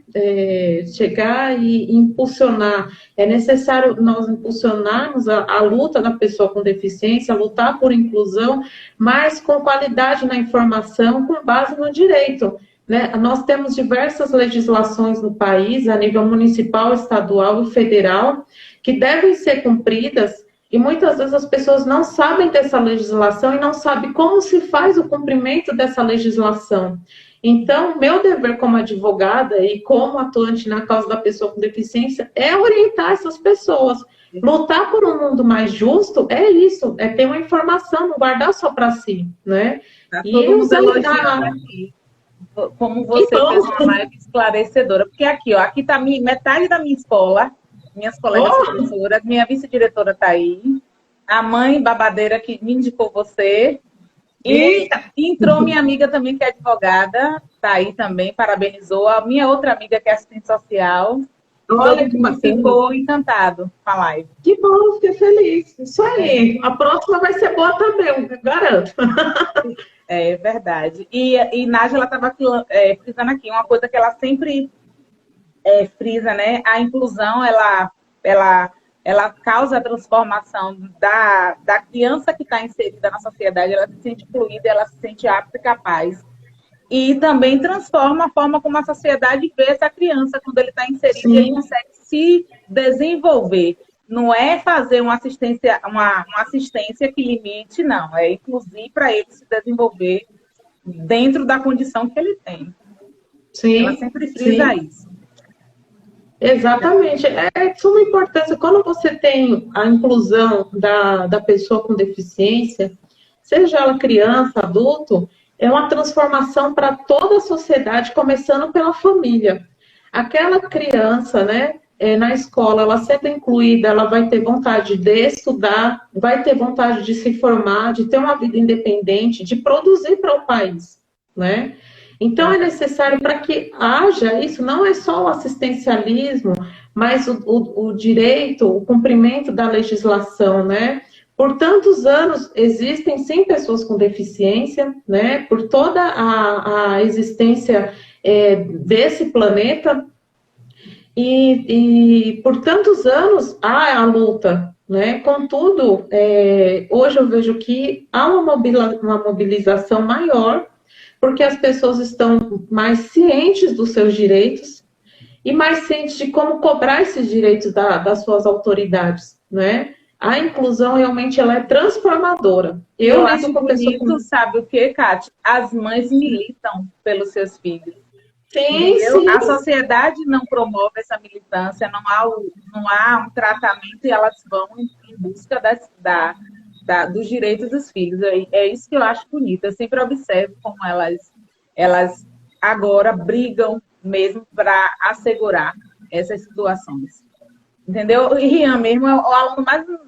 Chegar e impulsionar. É necessário nós impulsionarmos a luta da pessoa com deficiência, lutar por inclusão, mas com qualidade na informação, com base no direito. Né? Nós temos diversas legislações no país, a nível municipal, estadual e federal, que devem ser cumpridas, e muitas vezes as pessoas não sabem dessa legislação e não sabem como se faz o cumprimento dessa legislação. Então, meu dever como advogada e como atuante na causa da pessoa com deficiência é orientar essas pessoas. Lutar por um mundo mais justo é isso, é ter uma informação, não guardar só para si, né? Tá todo mundo elogiando aqui. Como você fez uma live esclarecedora. Porque aqui, ó, aqui tá metade da minha escola, minhas colegas professoras, minha vice-diretora tá aí, a mãe babadeira que me indicou você. E entrou minha amiga também, que é advogada, tá aí também, parabenizou. A minha outra amiga, que é assistente social. Olha que bacana. Ficou encantado com a live. Que bom, fiquei feliz. Isso aí. A próxima vai ser boa também, eu garanto. É verdade. E Nájila estava frisando aqui, uma coisa que ela sempre frisa, né? A inclusão, ela causa a transformação da criança que está inserida na sociedade, ela se sente incluída, ela se sente apta e capaz. E também transforma a forma como a sociedade vê essa criança quando ele está inserido e ele consegue se desenvolver. Não é fazer uma assistência que limite, não. É inclusive para ele se desenvolver dentro da condição que ele tem. Sim, ela sempre frisa isso. Exatamente. É de suma importância. Quando você tem a inclusão da pessoa com deficiência, seja ela criança, adulto, é uma transformação para toda a sociedade, começando pela família. Aquela criança, né, na escola, ela sendo incluída, ela vai ter vontade de estudar, vai ter vontade de se formar, de ter uma vida independente, de produzir para o país, né? Então, é necessário para que haja isso, não é só o assistencialismo, mas o direito, o cumprimento da legislação, né? Por tantos anos, existem sim pessoas com deficiência, né? Por toda a existência desse planeta, e por tantos anos há a luta, né? Contudo, hoje eu vejo que há uma mobilização maior, porque as pessoas estão mais cientes dos seus direitos e mais cientes de como cobrar esses direitos das suas autoridades, né? A inclusão realmente ela é transformadora. Eu acho bonito, sabe o que, Kátia? As mães militam pelos seus filhos. Sim. A sociedade não promove essa militância, não há um tratamento e elas vão em busca dos direitos dos filhos. É isso que eu acho bonito. Eu sempre observo como elas agora brigam mesmo para assegurar essas situações. Entendeu? E Rian mesmo é o aluno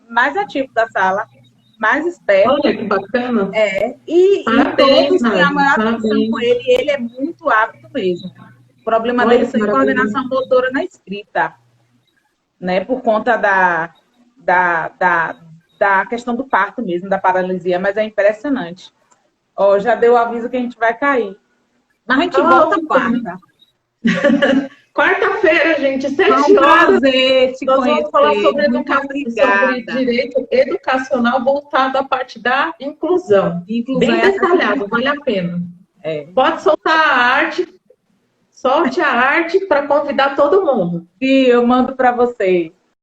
mais ativo da sala, mais esperto. Olha que bacana. E todos têm a maior atenção com ele, e ele é muito apto mesmo. O problema dele é coordenação motora na escrita. né? Por conta da questão do parto mesmo, da paralisia, mas é impressionante. Ó, já deu o aviso que a gente vai cair. Mas a gente volta quarta. Quarta-feira, gente, Foi 7 um horas. prazer te Nós vamos falar conhecer. sobre Muito sobre obrigada. direito educacional voltado à parte da inclusão. Inclusão Bem é detalhado, vale a pena. É. Pode soltar a arte, solte a arte para convidar todo mundo. Sim, eu mando para vocês.